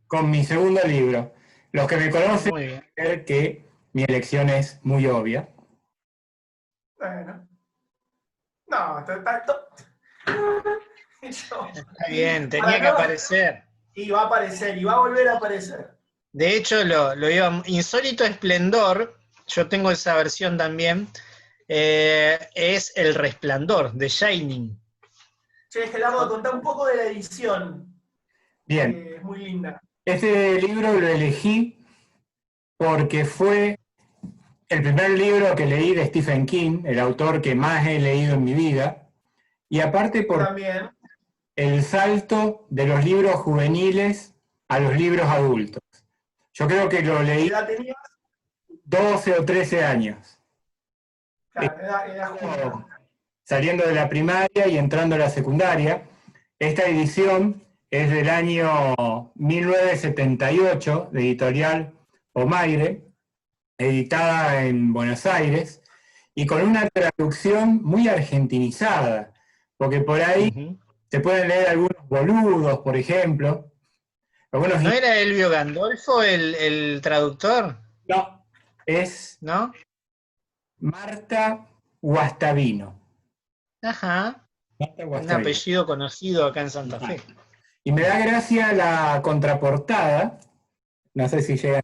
con mi segundo libro. Los que me conocen Muy bien. saben que mi elección es muy obvia. Bueno. No, Está bien, tenía que aparecer. Y va a aparecer, y va a volver a aparecer. De hecho, lo iba. Insólito Esplendor, yo tengo esa versión también, es El Resplandor, de Shining. Che, Gerardo, contá un poco de la edición. Bien, Es muy linda. este libro lo elegí porque fue el primer libro que leí de Stephen King, el autor que más he leído en mi vida, y aparte por También. el salto de los libros juveniles a los libros adultos. Yo creo que lo ¿Qué leí edad tenías? 12 o 13 años. Claro, edad juvenil. Saliendo de la primaria y entrando a la secundaria. Esta edición es del año 1978, de editorial Omaire, editada en Buenos Aires, y con una traducción muy argentinizada, porque por ahí se pueden leer algunos boludos, por ejemplo. Algunos... ¿No era Elvio Gandolfo el traductor? No, es ¿No? Marta Guastavino. Ajá. Marta Un Guastavino. apellido conocido acá en Santa Fe. Y me da gracia la contraportada, no sé si llega.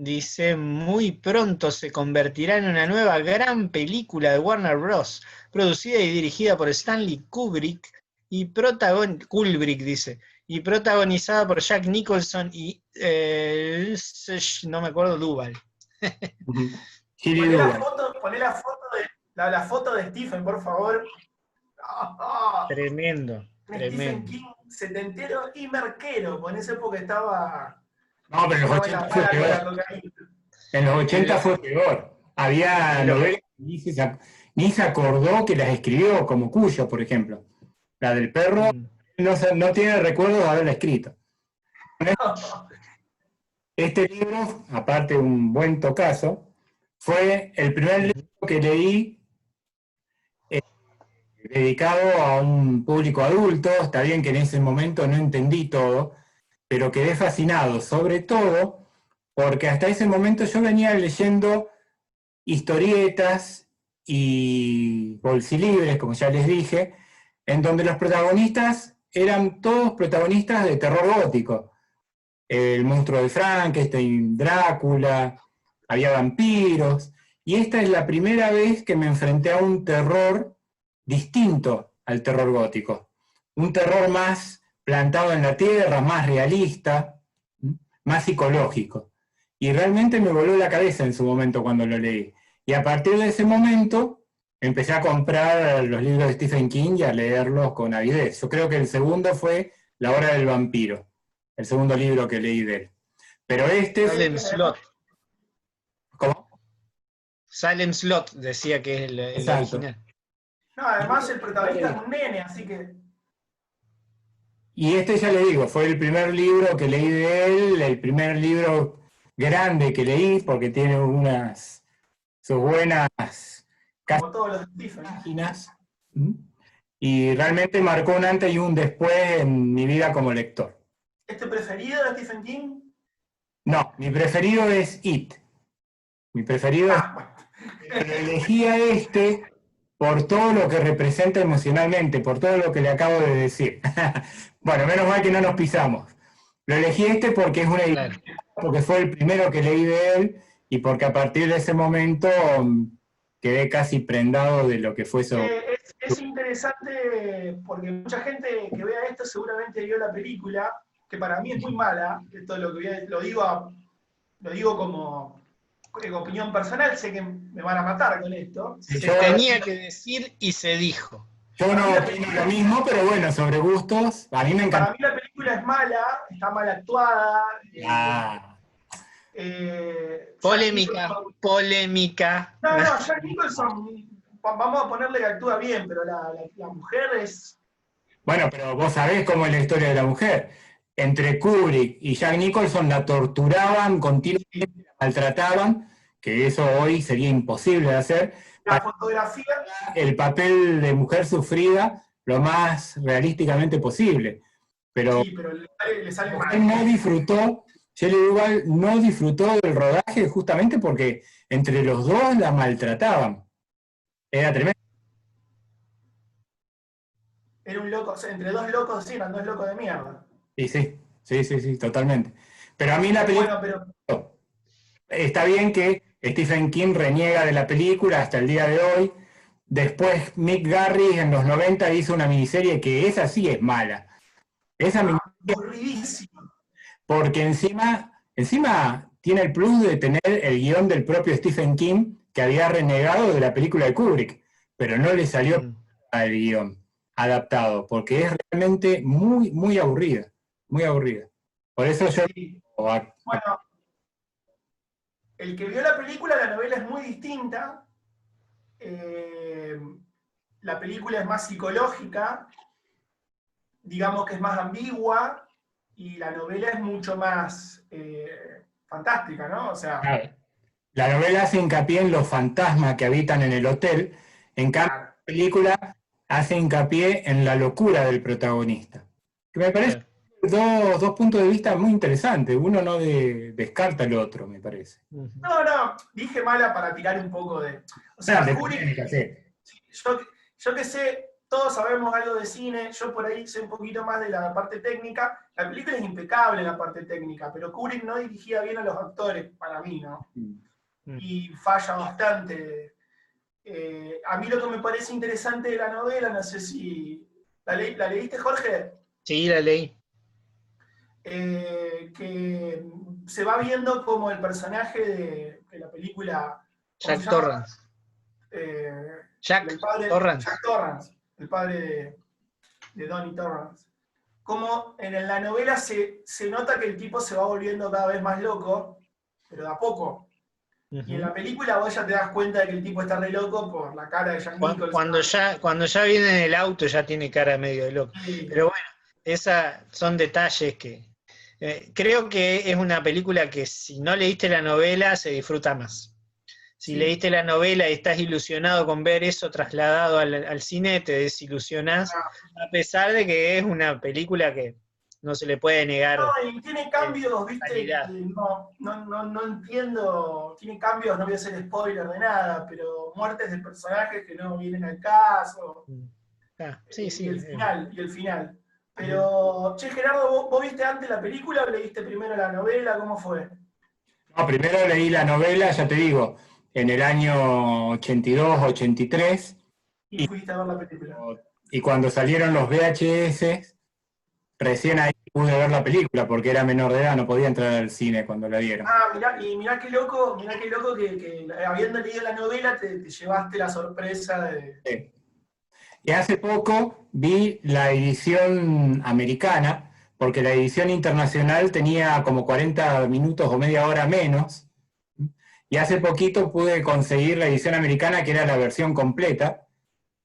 Dice, muy pronto se convertirá en una nueva gran película de Warner Bros., producida y dirigida por Stanley Kubrick y protagonizada por Jack Nicholson y no me acuerdo, Duvall. Poné la foto de Stephen, por favor. Tremendo, Stephen King setentero y merquero, en esa época estaba... No, pero en los 80 fue peor. En los 80 fue peor. Había novelas que ni se acordó que las escribió, como Cuyo, por ejemplo. La del perro no tiene recuerdo de haberla escrito. Este libro, aparte de un buen tocazo, fue el primer libro que leí dedicado a un público adulto. Está bien que en ese momento no entendí todo, pero quedé fascinado, sobre todo porque hasta ese momento yo venía leyendo historietas y bolsilibres, como ya les dije, en donde los protagonistas eran todos protagonistas de terror gótico. El monstruo de Frankenstein, Drácula, había vampiros, y esta es la primera vez que me enfrenté a un terror distinto al terror gótico. Un terror más plantado en la tierra, más realista, más psicológico. Y realmente me voló la cabeza en su momento cuando lo leí. Y a partir de ese momento empecé a comprar los libros de Stephen King y a leerlos con avidez. Yo creo que el segundo fue La hora del vampiro, el segundo libro que leí de él. Pero este... Salem Slot. ¿Cómo? Salem Slot decía que es el original. No, además el protagonista es un nene, así que... Y este, ya le digo, fue el primer libro que leí de él, el primer libro grande que leí, porque tiene sus buenas como todos los Stephen. páginas, y realmente marcó un antes y un después en mi vida como lector. ¿Es tu preferido de Stephen King? No, mi preferido es It. Mi preferido es... Pero elegí a este por todo lo que representa emocionalmente, por todo lo que le acabo de decir. Bueno, menos mal que no nos pisamos. Lo elegí este porque es una edición, porque fue el primero que leí de él, y porque a partir de ese momento quedé casi prendado de lo que fue eso. Es interesante porque mucha gente que vea esto seguramente vio la película, que para mí es muy mala. Esto es lo digo como opinión personal, sé que me van a matar con esto. Se tenía que decir y se dijo. Yo no opino lo mismo, pero bueno, sobre gustos, a mí me encanta. Para mí la película es mala, está mal actuada. Polémica. No, Jack Nicholson, vamos a ponerle que actúa bien, pero la mujer es... Bueno, pero vos sabés cómo es la historia de la mujer. Entre Kubrick y Jack Nicholson la torturaban continuamente, la maltrataban, que eso hoy sería imposible de hacer. La fotografía... El papel de mujer sufrida lo más realísticamente posible. pero Sí, pero le sale él mal. no disfrutó, Shelley Duvall no disfrutó del rodaje justamente porque entre los dos la maltrataban. Era tremendo. Era un loco, o sea, entre dos locos, sí, eran dos locos de mierda. Y sí, sí, sí, sí, totalmente. Pero a mí la Bueno, película, pero está bien que Stephen King reniega de la película hasta el día de hoy. Después Mick Garris en los 90 hizo una miniserie que esa sí es mala. Esa aburridísimo. porque encima tiene el plus de tener el guión del propio Stephen King, que había renegado de la película de Kubrick, pero no le salió al guión adaptado, porque es realmente muy, muy aburrida, muy aburrida. Por eso yo... Sí. Bueno, el que vio la película, la novela es muy distinta. La película es más psicológica, digamos que es más ambigua, y la novela es mucho más fantástica, ¿no? O sea, La novela hace hincapié en los fantasmas que habitan en el hotel, en cambio claro. la película hace hincapié en la locura del protagonista. Que me parece dos puntos de vista muy interesantes, uno no descarta el otro, me parece. No, dije mala para tirar un poco de... O sea, Kubrick, yo que sé, todos sabemos algo de cine, yo por ahí sé un poquito más de la parte técnica, la película es impecable en la parte técnica, pero Kubrick no dirigía bien a los actores, para mí, ¿no? Y falla bastante. A mí lo que me parece interesante de la novela, no sé si... ¿La leíste, Jorge? Sí, la leí. Que se va viendo como el personaje de la película... Jack Torrance. Jack Torrance, el padre de Donnie Torrance. Como en la novela se nota que el tipo se va volviendo cada vez más loco, pero de a poco. Y en la película vos ya te das cuenta de que el tipo está re loco por la cara de Jack Nicholson. Cuando ya viene en el auto ya tiene cara medio de loco. Sí. Pero bueno, esos son detalles que... creo que es una película que si no leíste la novela se disfruta más. Si leíste la novela y estás ilusionado con ver eso trasladado al cine, te desilusionás, a pesar de que es una película que no se le puede negar. No, y tiene cambios, viste, que no entiendo, tiene cambios, no voy a hacer spoiler de nada, pero muertes de personajes que no vienen al caso. Sí. Y el final. Pero, che, Gerardo, ¿vos viste antes la película o leíste primero la novela? ¿Cómo fue? No, primero leí la novela, ya te digo, en el año 82, 83. Y fuiste a ver la película. Y cuando salieron los VHS, recién ahí pude ver la película, porque era menor de edad, no podía entrar al cine cuando la dieron. Mirá qué loco que habiendo leído la novela te llevaste la sorpresa de... Sí. Y hace poco vi la edición americana, porque la edición internacional tenía como 40 minutos o media hora menos, y hace poquito pude conseguir la edición americana, que era la versión completa,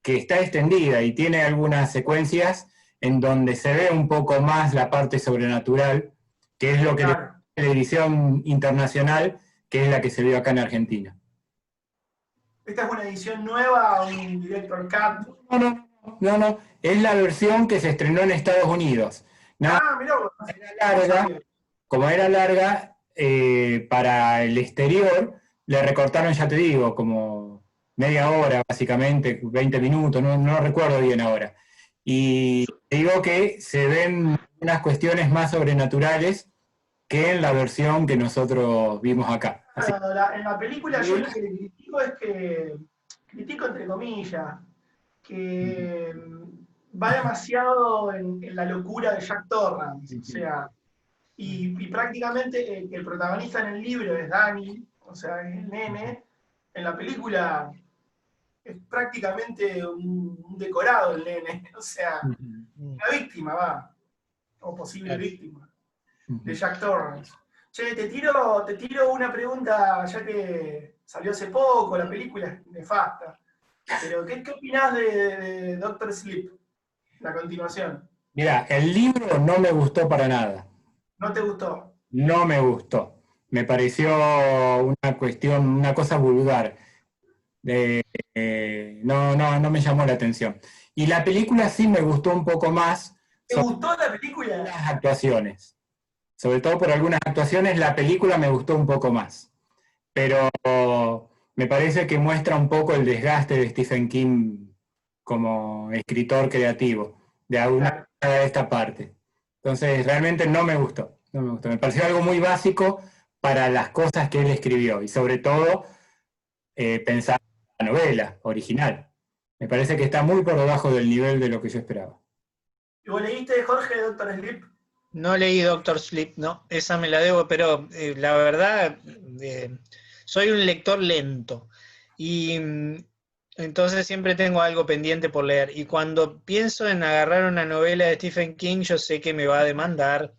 que está extendida y tiene algunas secuencias en donde se ve un poco más la parte sobrenatural, que es lo que la edición internacional, que es la que se vio acá en Argentina. ¿Esta es una edición nueva, un director cut? No, es la versión que se estrenó en Estados Unidos. Mirá, como era larga, para el exterior le recortaron, ya te digo, como media hora, básicamente, 20 minutos, no recuerdo bien ahora. Y te digo que se ven unas cuestiones más sobrenaturales que en la versión que nosotros vimos acá. En la película yo lo que le critico es que, critico entre comillas, que va demasiado en la locura de Jack Torrance, o sea, y prácticamente el protagonista en el libro es Danny, o sea, es el nene, en la película es prácticamente un decorado el nene, o sea, una víctima, o posible víctima, de Jack Torrance. Che, te tiro una pregunta, ya que salió hace poco, la película es nefasta, pero ¿qué opinás de Doctor Sleep, la continuación? Mira, el libro no me gustó para nada. ¿No te gustó? No me gustó. Me pareció una cosa vulgar. No me llamó la atención. Y la película sí me gustó un poco más, ¿Te gustó la película? Las actuaciones. Sobre todo por algunas actuaciones, la película me gustó un poco más. Pero me parece que muestra un poco el desgaste de Stephen King como escritor creativo, de alguna Claro. de esta parte. Entonces, realmente no me gustó, no me gustó. Me pareció algo muy básico para las cosas que él escribió y sobre todo pensar en la novela original. Me parece que está muy por debajo del nivel de lo que yo esperaba. ¿Y vos leíste, Jorge, Doctor Sleep? No leí Doctor Sleep, no, esa me la debo, pero la verdad, soy un lector lento. Y entonces siempre tengo algo pendiente por leer. Y cuando pienso en agarrar una novela de Stephen King, yo sé que me va a demandar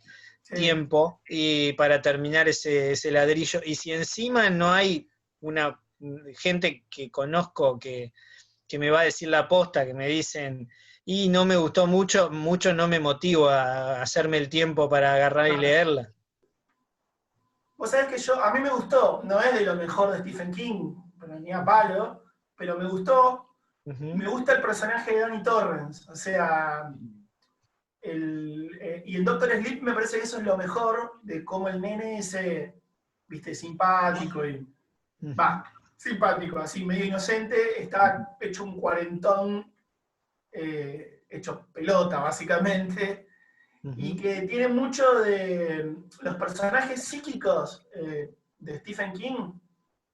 Sí. tiempo y para terminar ese ladrillo. Y si encima no hay una gente que conozco que me va a decir la posta, que me dicen, y no me gustó mucho, mucho no me motivo a hacerme el tiempo para agarrar y leerla. Vos sabés que a mí me gustó, no es de lo mejor de Stephen King, pero ni a palo, pero me gustó. Me gusta el personaje de Danny Torrance, o sea, y el Doctor Sleep me parece que eso es lo mejor de cómo el nene ese, viste, simpático y simpático, así medio inocente, está hecho un cuarentón, hecho pelota básicamente, y que tiene mucho de los personajes psíquicos de Stephen King,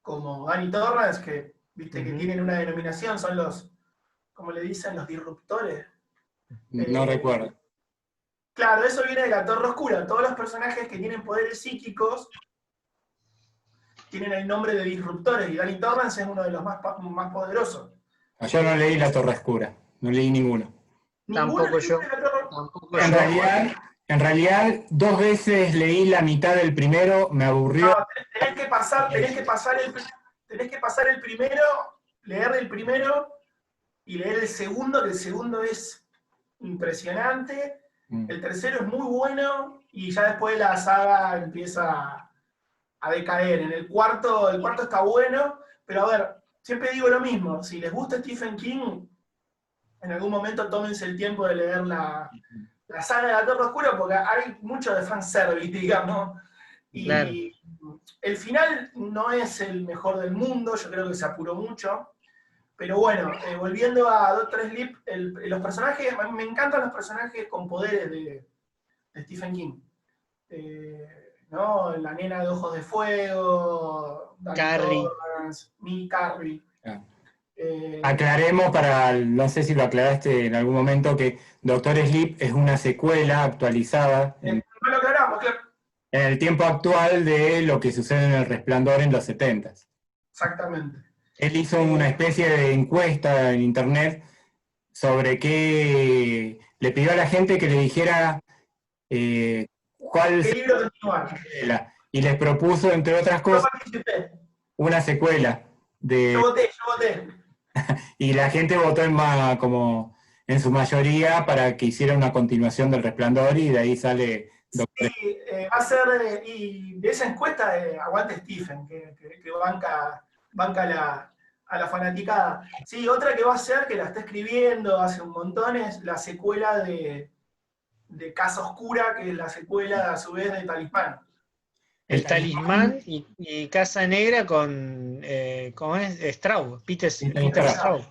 como Danny Torrance, que viste que tienen una denominación, son los, como le dicen, los disruptores. No recuerdo. Claro, eso viene de la Torre Oscura. Todos los personajes que tienen poderes psíquicos tienen el nombre de disruptores, y Danny Torrance es uno de los más poderosos. Yo no leí La Torre Oscura, no leí ninguno. Tampoco yo. En realidad, 2 veces leí la mitad del primero, me aburrió. No, tenés que pasar el primero, leer el primero y leer el segundo, que el segundo es impresionante. El tercero es muy bueno y ya después la saga empieza a decaer. En el cuarto está bueno, pero a ver, siempre digo lo mismo, si les gusta Stephen King, en algún momento tómense el tiempo de leer la saga de la Torre Oscura, porque hay mucho de fanservice, digamos, y claro. El final no es el mejor del mundo, yo creo que se apuró mucho, pero bueno, volviendo a Doctor Sleep, los personajes, a mí me encantan los personajes con poderes de Stephen King. ¿No? La nena de ojos de fuego, Carrie. Carrie. Aclaremos no sé si lo aclaraste en algún momento, que Doctor Sleep es una secuela actualizada No lo aclaramos, claro. En el tiempo actual de lo que sucede en El Resplandor en los 70s. Exactamente. Él hizo una especie de encuesta en internet sobre qué le pidió a la gente que le dijera cuál ¿Qué libro continuar? Y les propuso, entre otras cosas, una secuela. Yo voté. Y la gente votó como en su mayoría para que hiciera una continuación del Resplandor y de ahí sale Doctor. Sí, va a ser, y de esa encuesta aguante Stephen, que banca a la fanaticada. Sí, otra que va a ser, que la está escribiendo hace un montón, es la secuela de Casa Oscura, que es la secuela a su vez de Talismán. El Talismán y Casa Negra con, ¿cómo es? Straub, Peter Straub.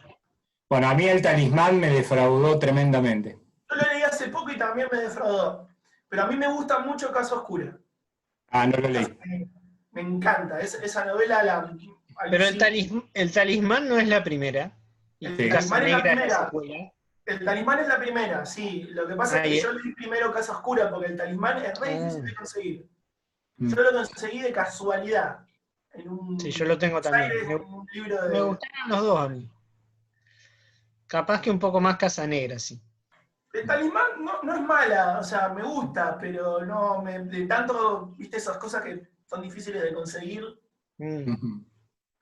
Bueno, a mí el Talismán me defraudó tremendamente. Yo lo leí hace poco y también me defraudó. Pero a mí me gusta mucho Casa Oscura. Ah, no lo leí. Me encanta, esa novela Pero el Talismán no es la primera. El Talismán es la primera. El Talismán es la primera, sí. Lo que pasa es que yo leí primero Casa Oscura, porque el Talismán es re difícil de conseguir. Yo lo conseguí de casualidad. Sí, yo lo tengo también. Me gustaron los dos a mí. Capaz que un poco más Casa Negra, sí. El Talismán no es mala, o sea, me gusta, pero no de tanto, viste, esas cosas que son difíciles de conseguir.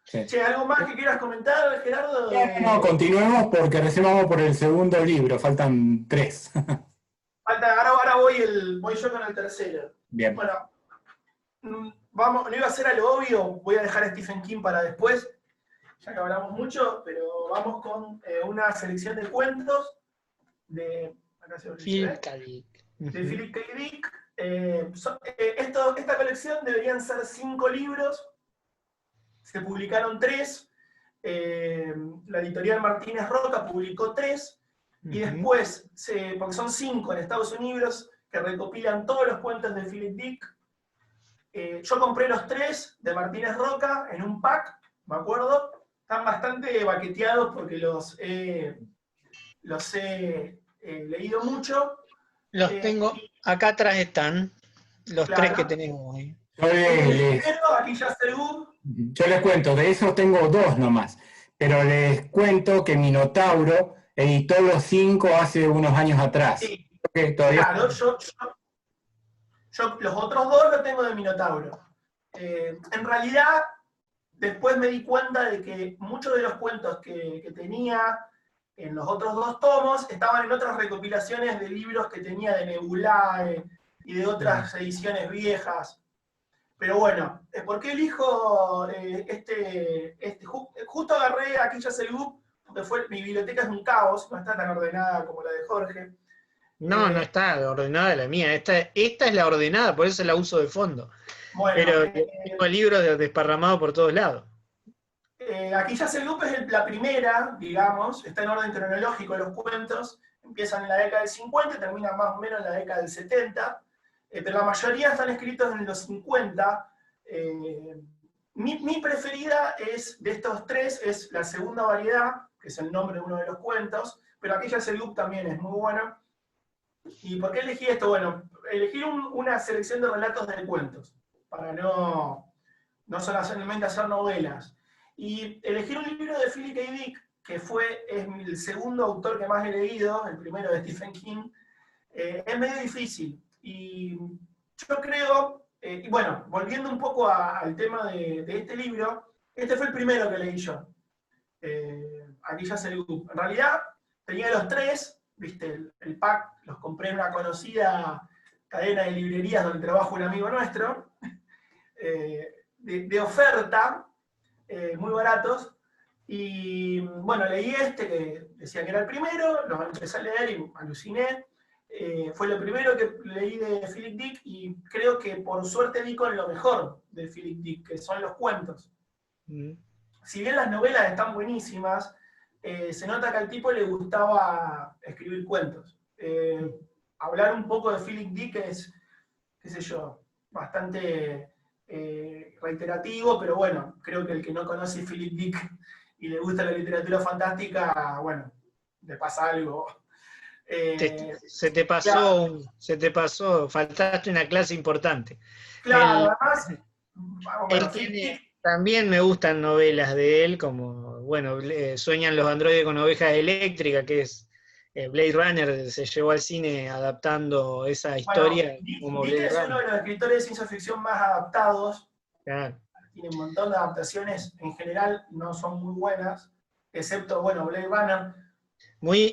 Sí. Che, ¿algo más que quieras comentar, Gerardo? No, continuemos porque recién vamos por el segundo libro, faltan 3. Ahora voy yo con el tercero. Bien. Bueno, no iba a ser a lo obvio, voy a dejar a Stephen King para después, ya que hablamos mucho, pero vamos con una selección de cuentos de acá se lo Philip mencioné, K. Dick. de Philip K. Dick. Esta colección deberían ser 5 libros, se publicaron 3, la editorial Martínez Roca publicó 3, y después, porque son 5 en Estados Unidos, que recopilan todos los cuentos de Philip Dick. Yo compré los 3 de Martínez Roca en un pack, me acuerdo. Están bastante baqueteados porque los he leído mucho. Los tengo, acá atrás están los Claro. 3 que tenemos hoy. Yo les cuento, de esos tengo 2 nomás, pero les cuento que Minotauro editó los 5 hace unos años atrás. Sí, Todavía... claro, yo los otros 2 los tengo de Minotauro. En realidad, después me di cuenta de que muchos de los cuentos que tenía en los otros 2 tomos estaban en otras recopilaciones de libros que tenía de Nebulae y de otras ediciones viejas. Pero bueno, ¿por qué elijo justo agarré aquí ya el book, porque mi biblioteca es un caos, no está tan ordenada como la de Jorge. No, no está ordenada la mía. Esta es la ordenada, por eso la uso de fondo. Bueno, pero tengo libros desparramados por todos lados. Aquí ya el loop es la primera, digamos, está en orden cronológico los cuentos, empiezan en la década del 50 y terminan más o menos en la década del 70, pero la mayoría están escritos en los 50. Mi preferida de estos 3 es La Segunda Variedad, que es el nombre de uno de los cuentos, pero aquí ya el loop también es muy bueno. ¿Y por qué elegí esto? Bueno, elegí una selección de relatos de cuentos, para no solamente hacer novelas. Y elegir un libro de Philip K. Dick, que es el segundo autor que más he leído, el primero de Stephen King, es medio difícil. Y yo creo, y bueno, volviendo un poco al tema de este libro, este fue el primero que leí yo. Aquí ya se En realidad, tenía los 3, ¿viste? El pack, los compré en una conocida cadena de librerías donde trabaja un amigo nuestro, de oferta, muy baratos, y bueno, leí que decía que era el primero, lo empecé a leer y aluciné. Fue lo primero que leí de Philip Dick, y creo que por suerte di con lo mejor de Philip Dick, que son los cuentos. Si bien las novelas están buenísimas, se nota que al tipo le gustaba escribir cuentos. Hablar un poco de Philip Dick es, qué sé yo, bastante reiterativo, pero bueno, creo que el que no conoce Philip Dick y le gusta la literatura fantástica, bueno, le pasa algo. Se te pasó, faltaste una clase importante. Claro, además, también me gustan novelas de él, como, bueno, Sueñan los androides con ovejas eléctricas, que es Blade Runner, se llevó al cine adaptando esa historia. Bueno, Dick es uno de los escritores de ciencia ficción más adaptados. Claro. Tiene un montón de adaptaciones, en general no son muy buenas, excepto, bueno, Blade Runner.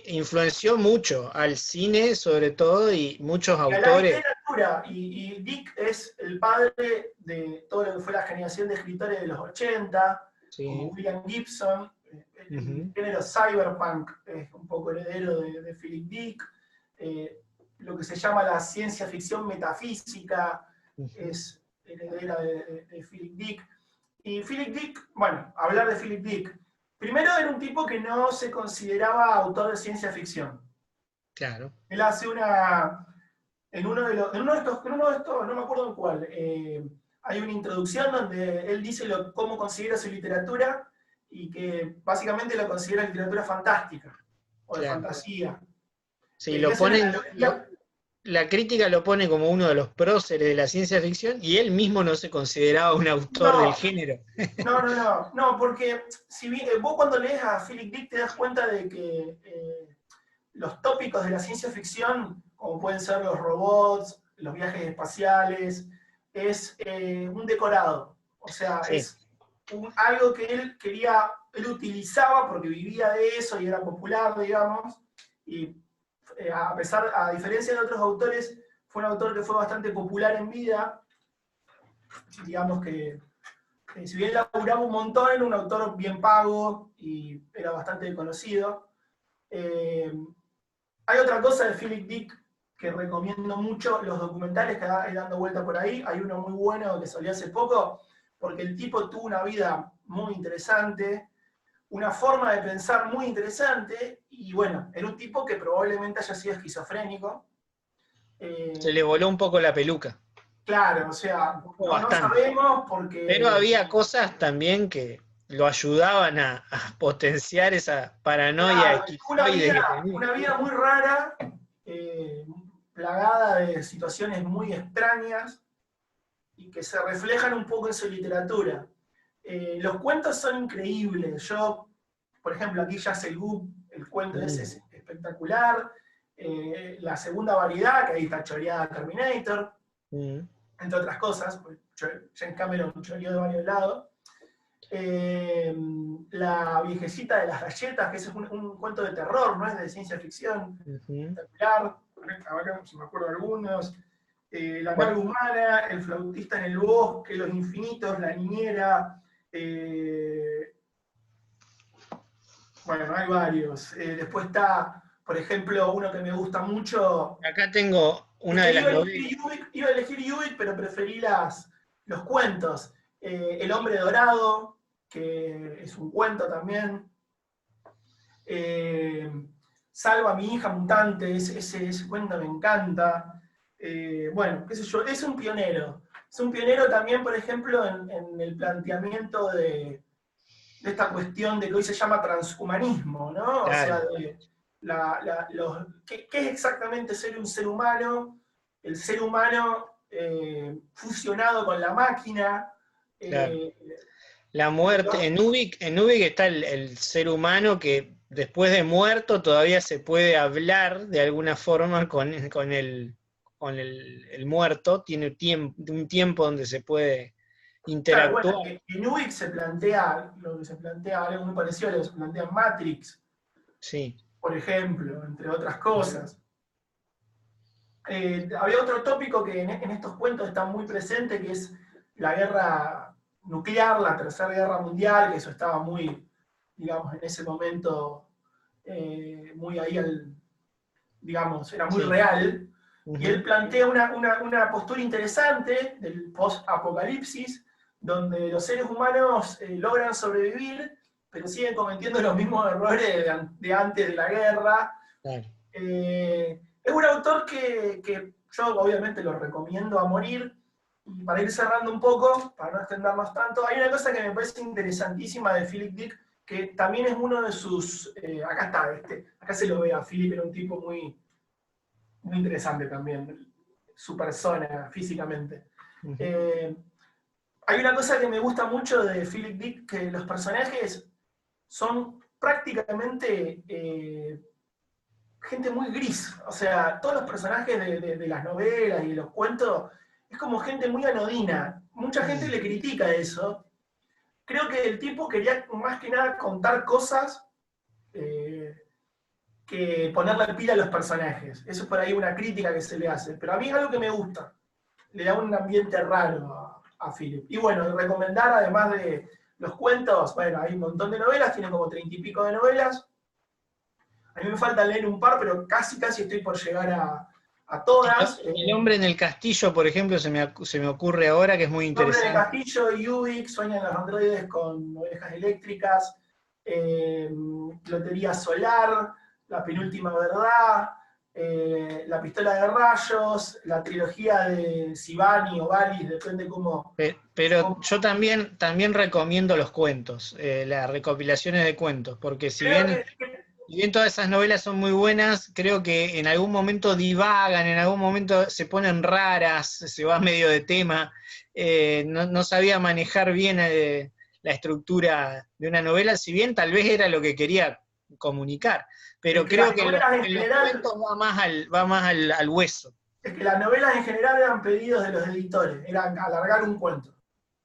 Influenció mucho al cine, sobre todo, y muchos autores. A la literatura, y Dick es el padre de todo lo que fue la generación de escritores de los 80, sí, como William Gibson. El género cyberpunk es un poco heredero de Philip Dick. Lo que se llama la ciencia ficción metafísica es heredera de Philip Dick. Y Philip Dick, bueno, hablar de Philip Dick. Primero era un tipo que no se consideraba autor de ciencia ficción. Claro. Él hace en uno de estos, no me acuerdo en cuál, hay una introducción donde él dice cómo considera su literatura, y que básicamente lo considera literatura fantástica, o de fantasía. Sí, la crítica lo pone como uno de los próceres de la ciencia ficción, y él mismo no se consideraba un autor del género. No, porque si bien, vos cuando lees a Philip Dick te das cuenta de que los tópicos de la ciencia ficción, como pueden ser los robots, los viajes espaciales, es un decorado. O sea, sí, es algo que él utilizaba porque vivía de eso y era popular, digamos, y a diferencia de otros autores, fue un autor que fue bastante popular en vida. Digamos que si bien laburaba un montón, era un autor bien pago y era bastante conocido. Hay otra cosa de Philip Dick que recomiendo mucho, los documentales que hay dando vuelta por ahí. Hay uno muy bueno que salió hace poco, porque el tipo tuvo una vida muy interesante, una forma de pensar muy interesante, y bueno, era un tipo que probablemente haya sido esquizofrénico. Se le voló un poco la peluca. Claro, o sea, no Bastante. sabemos porque... Pero había cosas también que lo ayudaban a potenciar esa paranoia Claro, esquizoide que tenía. una vida muy rara, plagada de situaciones muy extrañas y que se reflejan un poco en su literatura. Los cuentos son increíbles. Yo, por ejemplo, aquí ya el cuento ese es espectacular. La segunda variedad, que ahí está choreada Terminator, entre otras cosas, pues James Cameron choreó de varios lados. La viejecita de las galletas, que ese es un cuento de terror, no es de ciencia ficción, espectacular. Ahora si me acuerdo de algunos. La nave humana, el flautista en el bosque, los infinitos, la niñera. Bueno, hay varios. Después está, por ejemplo, uno que me gusta mucho. Acá tengo una de las novelas. Iba a elegir Ubik, pero preferí los cuentos. El hombre dorado, que es un cuento también. Salva a mi hija mutante, ese cuento me encanta. Bueno, qué sé yo, es un pionero. Es un pionero también, por ejemplo, en el planteamiento de esta cuestión de que hoy se llama transhumanismo, ¿no? Claro. O sea, ¿qué es exactamente ser un ser humano? El ser humano fusionado con la máquina. Claro. La muerte, en Ubik está el ser humano que después de muerto todavía se puede hablar de alguna forma con el muerto, tiene un tiempo donde se puede interactuar. Claro, bueno, en Ubik se plantea algo muy parecido a lo que se plantea en Matrix, sí, por ejemplo, entre otras cosas. Había otro tópico que en estos cuentos está muy presente, que es la guerra nuclear, la Tercera Guerra Mundial, que eso estaba muy, digamos, en ese momento, muy ahí, digamos, era muy real. Y él plantea una postura interesante del post-apocalipsis, donde los seres humanos logran sobrevivir, pero siguen cometiendo los mismos errores de antes de la guerra. Claro. Es un autor que yo obviamente lo recomiendo a morir. Y para ir cerrando un poco, para no extendernos tanto, hay una cosa que me parece interesantísima de Philip Dick, que también es uno de sus... acá está, acá se lo ve a Philip, era un tipo muy, muy interesante también, su persona físicamente. Hay una cosa que me gusta mucho de Philip Dick, que los personajes son prácticamente gente muy gris. O sea, todos los personajes de las novelas y de los cuentos es como gente muy anodina. Mucha gente le critica eso. Creo que el tipo quería más que nada contar cosas que ponerle al pila a los personajes. Eso es por ahí una crítica que se le hace. Pero a mí es algo que me gusta. Le da un ambiente raro a Philip. Y bueno, recomendar además de los cuentos, bueno, hay un montón de novelas, tiene como 30 y pico de novelas. A mí me falta leer un par, pero casi estoy por llegar a todas. El hombre en el castillo, por ejemplo, se me ocurre ahora, que es muy interesante. El hombre en el castillo, Ubik, Sueñan los androides con ovejas eléctricas, Lotería Solar, La penúltima verdad, La pistola de rayos, la trilogía de Sivani o Valis, depende cómo... Pero yo también recomiendo los cuentos, las recopilaciones de cuentos, porque si bien todas esas novelas son muy buenas, creo que en algún momento divagan, en algún momento se ponen raras, se va medio de tema, no sabía manejar bien la estructura de una novela, si bien tal vez era lo que quería comunicar, pero creo que en los cuentos va más al hueso. Es que las novelas en general eran pedidos de los editores, eran alargar un cuento.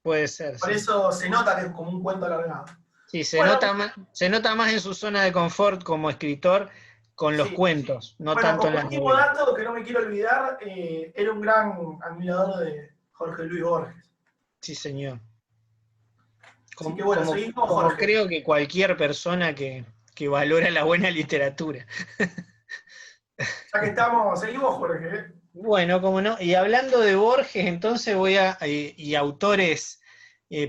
Puede ser. Por eso se nota que es como un cuento alargado. Sí, se nota más en su zona de confort como escritor con los cuentos, no tanto en las novelas. Último dato que no me quiero olvidar, era un gran admirador de Jorge Luis Borges. Sí, señor. Así que bueno, seguimos, Jorge. Creo que cualquier persona que valora la buena literatura. Ya que estamos, seguimos, Jorge. Bueno, como no. Y hablando de Borges, entonces y autores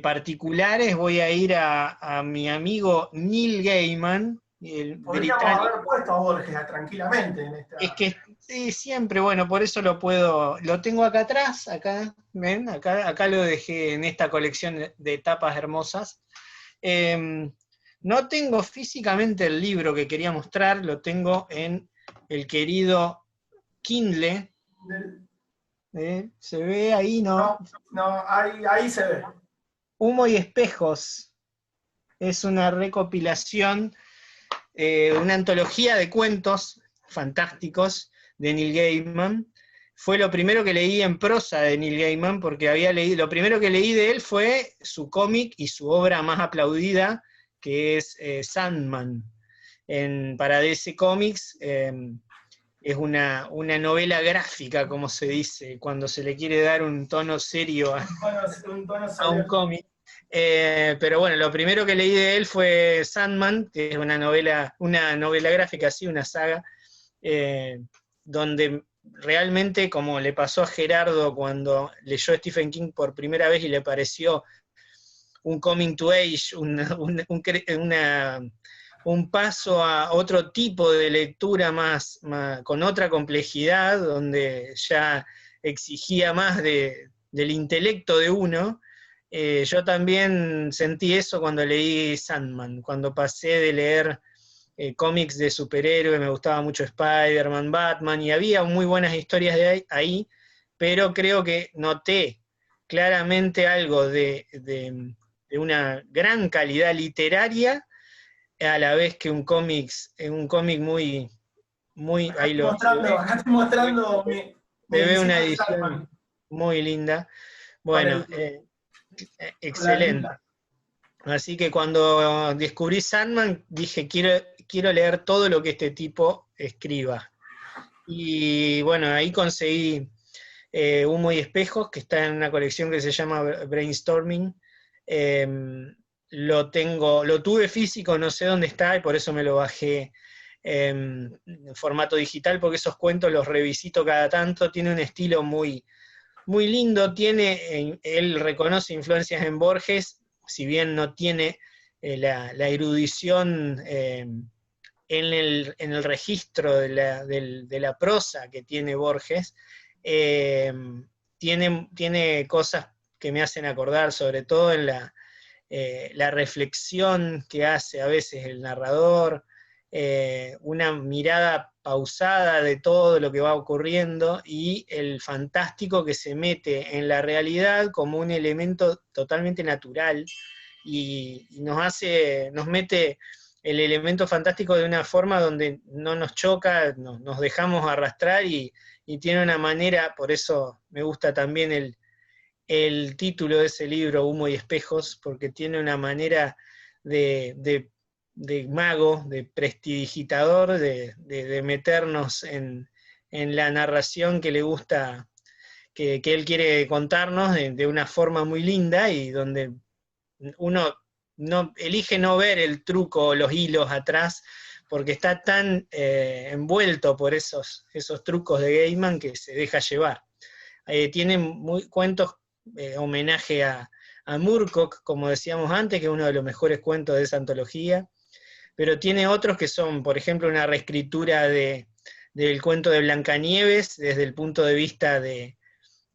particulares, voy a ir a mi amigo Neil Gaiman, el Podríamos haber británico. puesto a Borges tranquilamente en Es esta. que sí, siempre, bueno, por eso lo tengo acá atrás, acá, ven, acá lo dejé en esta colección de tapas hermosas. No tengo físicamente el libro que quería mostrar, lo tengo en el querido Kindle. ¿Se ve ahí, no? No, no, ahí se ve. Humo y espejos. Es una recopilación, una antología de cuentos fantásticos de Neil Gaiman. Fue lo primero que leí en prosa de Neil Gaiman, porque lo primero que leí de él fue su cómic y su obra más aplaudida, que es Sandman. Para DC Comics es una novela gráfica, como se dice, cuando se le quiere dar un tono serio Un tono a un solemne. cómic. Pero bueno, lo primero que leí de él fue Sandman, que es una novela gráfica, sí, una saga, donde realmente, como le pasó a Gerardo cuando leyó Stephen King por primera vez y le pareció un coming to age, un paso a otro tipo de lectura con otra complejidad, donde ya exigía más del intelecto de uno. Yo también sentí eso cuando leí Sandman, cuando pasé de leer cómics de superhéroes, me gustaba mucho Spider-Man, Batman, y había muy buenas historias ahí, pero creo que noté claramente algo de una gran calidad literaria, a la vez que un cómic muy, Acá ahí estoy se mostrando, ve, acá estoy mostrando mi se ve edición una de Sandman edición muy linda. con, Bueno, con la excelente. liga. Así que cuando descubrí Sandman, dije, quiero leer todo lo que este tipo escriba. Y bueno, ahí conseguí Humo y Espejos, que está en una colección que se llama Brainstorming. Eh, lo tuve físico, no sé dónde está, y por eso me lo bajé en formato digital, porque esos cuentos los revisito cada tanto. Tiene un estilo muy, muy lindo, él reconoce influencias en Borges, si bien no tiene la erudición en el registro de la prosa que tiene Borges. eh, tiene cosas que me hacen acordar, sobre todo en la reflexión que hace a veces el narrador, una mirada pausada de todo lo que va ocurriendo y el fantástico que se mete en la realidad como un elemento totalmente natural y nos mete el elemento fantástico de una forma donde no nos choca, nos dejamos arrastrar y tiene una manera, por eso me gusta también el título de ese libro, Humo y Espejos, porque tiene una manera de mago, de prestidigitador, de meternos en la narración que le gusta, que él quiere contarnos de una forma muy linda y donde uno elige no ver el truco o los hilos atrás, porque está tan envuelto por esos trucos de Gaiman que se deja llevar. Tiene cuentos, homenaje a Moorcock, como decíamos antes, que es uno de los mejores cuentos de esa antología, pero tiene otros que son, por ejemplo, una reescritura del cuento de Blancanieves desde el punto de vista de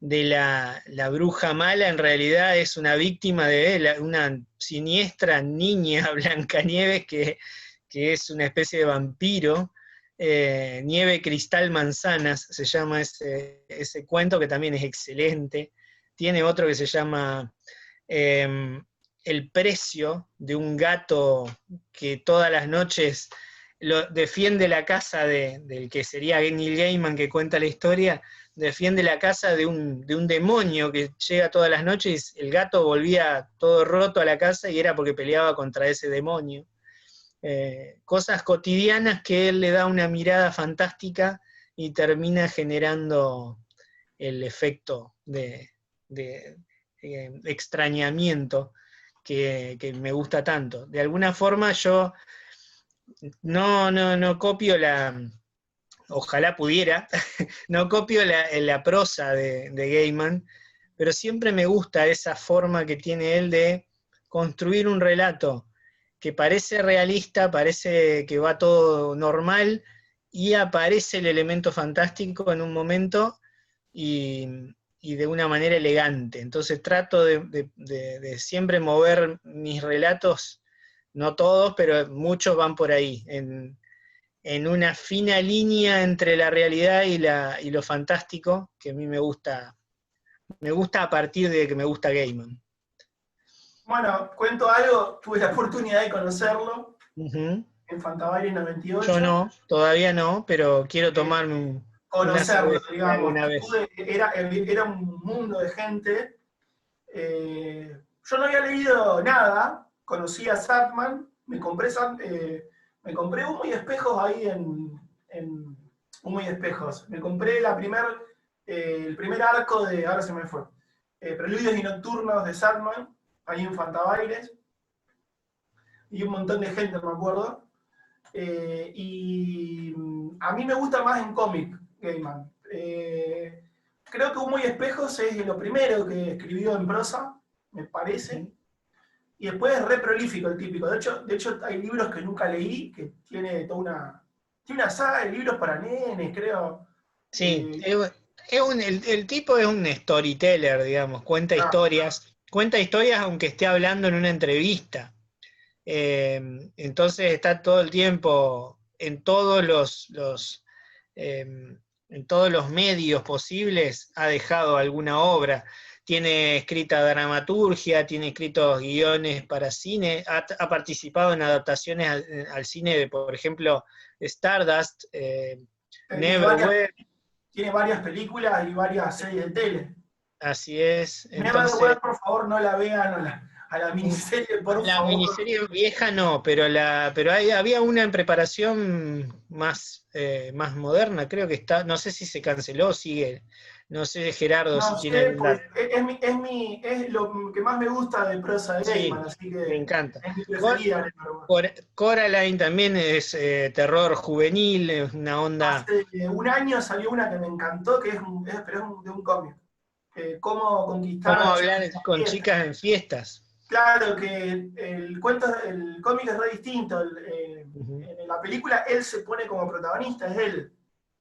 la bruja mala. En realidad es una víctima de una siniestra niña Blancanieves que es una especie de vampiro. Nieve, cristal, manzanas se llama ese cuento, que también es excelente. Tiene otro que se llama El precio, de un gato que todas las noches defiende la casa del que sería Neil Gaiman, que cuenta la historia, defiende la casa de un demonio que llega todas las noches, y el gato volvía todo roto a la casa y era porque peleaba contra ese demonio. Cosas cotidianas que él le da una mirada fantástica y termina generando el efecto de extrañamiento que me gusta tanto. De alguna forma yo no copio ojalá pudiera, no copio la prosa de Gaiman, pero siempre me gusta esa forma que tiene él de construir un relato que parece realista, parece que va todo normal, y aparece el elemento fantástico en un momento y, y de una manera elegante. Entonces trato de siempre mover mis relatos, no todos, pero muchos van por ahí, en una fina línea entre la realidad y lo fantástico, que a mí me gusta a partir de que me gusta Gaiman. Bueno, cuento algo, tuve la oportunidad de conocerlo Uh-huh. en Fantabaile Yo 98. no, todavía no, pero quiero tomarme una Conocerlo, cerveza digamos. alguna vez. Era un mundo de gente. Yo no había leído nada, conocí a Sandman, me compré Humo y Espejos ahí en Humo y Espejos. Me compré el primer arco de, ahora se me fue, Preludios y Nocturnos de Sandman, ahí en Fantabailes, y un montón de gente, me acuerdo. Y a mí me gusta más en cómic, Gaiman. Creo que Humo y Espejos es lo primero que escribió en prosa, me parece. Y después es re prolífico el típico. De hecho, hay libros que nunca leí, que tiene una saga de libros para nenes, creo. Sí, el tipo es un storyteller, digamos, cuenta historias aunque esté hablando en una entrevista. Entonces está todo el tiempo en en todos los medios posibles, ha dejado alguna obra. Tiene escrita dramaturgia, tiene escritos guiones para cine, ha participado en adaptaciones al cine de, por ejemplo, Stardust, Neverwhere. Tiene varias películas y varias series de tele. Así es. Neverwhere, por favor, no la vean a la miniserie, por la favor. miniserie vieja no, pero había una en preparación más moderna, creo que está, no sé si se canceló, sigue, no sé Gerardo si No tiene sé, algún pues dato. es lo que más me gusta de prosa de Sí, Gaiman, así me que encanta. es mi preferida. Coraline también es terror juvenil, es una onda. Hace un año salió una que me encantó, pero es de un cómic. Cómo conquistar ¿Cómo a hablar chicas en con fiestas. chicas en fiestas? Claro que el cómic es re distinto. Ujú. En la película él se pone como protagonista, es él.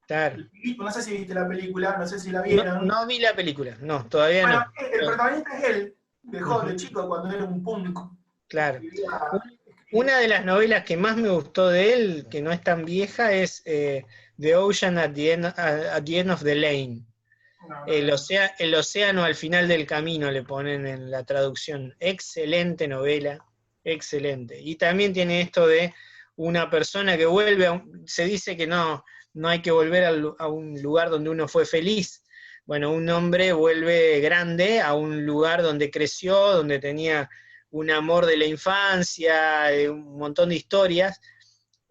Claro. No sé si viste la película, no sé si la No, vieron. no vi la película, no, todavía Bueno, no. el protagonista es él, de Ujú. chico, cuando era un punk. Claro. Escribía. Una de las novelas que más me gustó de él, que no es tan vieja, es The Ocean at the End of the Lane. No, no, no. El océano al final del camino le ponen en la traducción. Excelente novela, excelente. Y también tiene esto de una persona que vuelve, se dice que no hay que volver a un lugar donde uno fue feliz. Bueno, un hombre vuelve grande a un lugar donde creció, donde tenía un amor de la infancia, un montón de historias,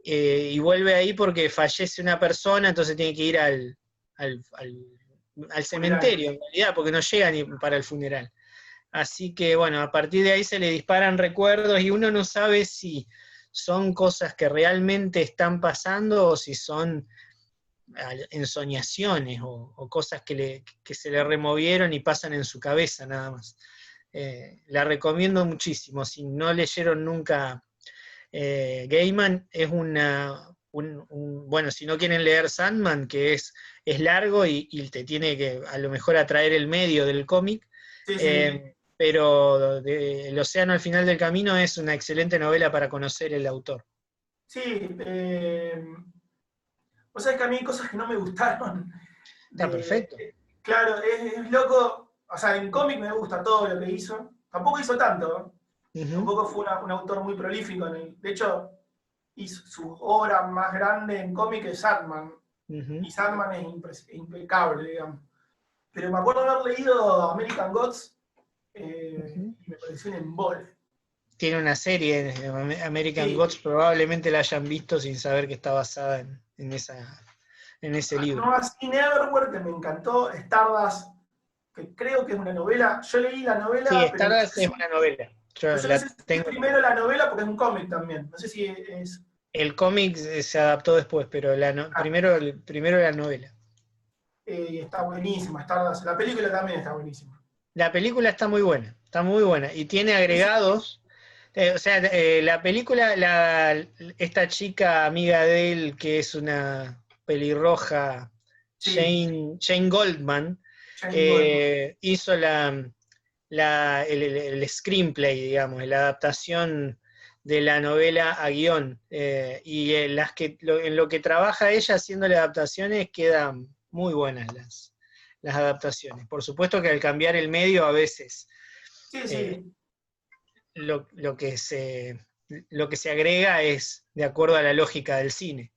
y vuelve ahí porque fallece una persona, entonces tiene que ir al Funeral. cementerio, en realidad, porque no llega ni para el funeral. Así que, bueno, a partir de ahí se le disparan recuerdos y uno no sabe si son cosas que realmente están pasando o si son ensoñaciones o cosas que se le removieron y pasan en su cabeza nada más. La recomiendo muchísimo. Si no leyeron nunca Gaiman, es bueno, si no quieren leer Sandman, que es largo y te tiene que a lo mejor atraer el medio del cómic, Sí, sí. pero El océano al final del camino es una excelente novela para conocer el autor. Sí, vos sabés que a mí hay cosas que no me gustaron. Está De, perfecto. claro, es loco. O sea, en cómic me gusta todo lo que hizo. Tampoco hizo tanto, ¿no? Uh-huh, Tampoco fue un autor muy prolífico. De hecho, hizo su obra más grande en cómic es Sandman. uh-huh, Y Sandman es impecable, digamos. Pero me acuerdo haber leído American Gods uh-huh. y me pareció un embole. Tiene una serie, American Sí, Gods, probablemente la hayan visto sin saber que está basada en ese libro. no así Neverwhere, que me encantó, Stardust, que creo que es una novela. Yo leí la Sí, novela, pero no sé Stardust es si, una novela. Yo pero yo no la sé si es tengo. primero la novela porque es un cómic también. No sé si es. El cómic se adaptó después, pero primero la novela. Y está buenísima, Stardust. La película también está buenísima. La película está muy buena, y tiene agregados. O sea, la película, esta chica amiga de él, que es una pelirroja, Sí, Jane Goldman, Jane Goldman. hizo el screenplay, digamos, la adaptación de la novela a guión. Y en lo que trabaja ella haciendo las adaptaciones quedan muy buenas las adaptaciones. Por supuesto que al cambiar el medio a veces Sí, eh, sí. lo que se agrega es de acuerdo a la lógica del cine.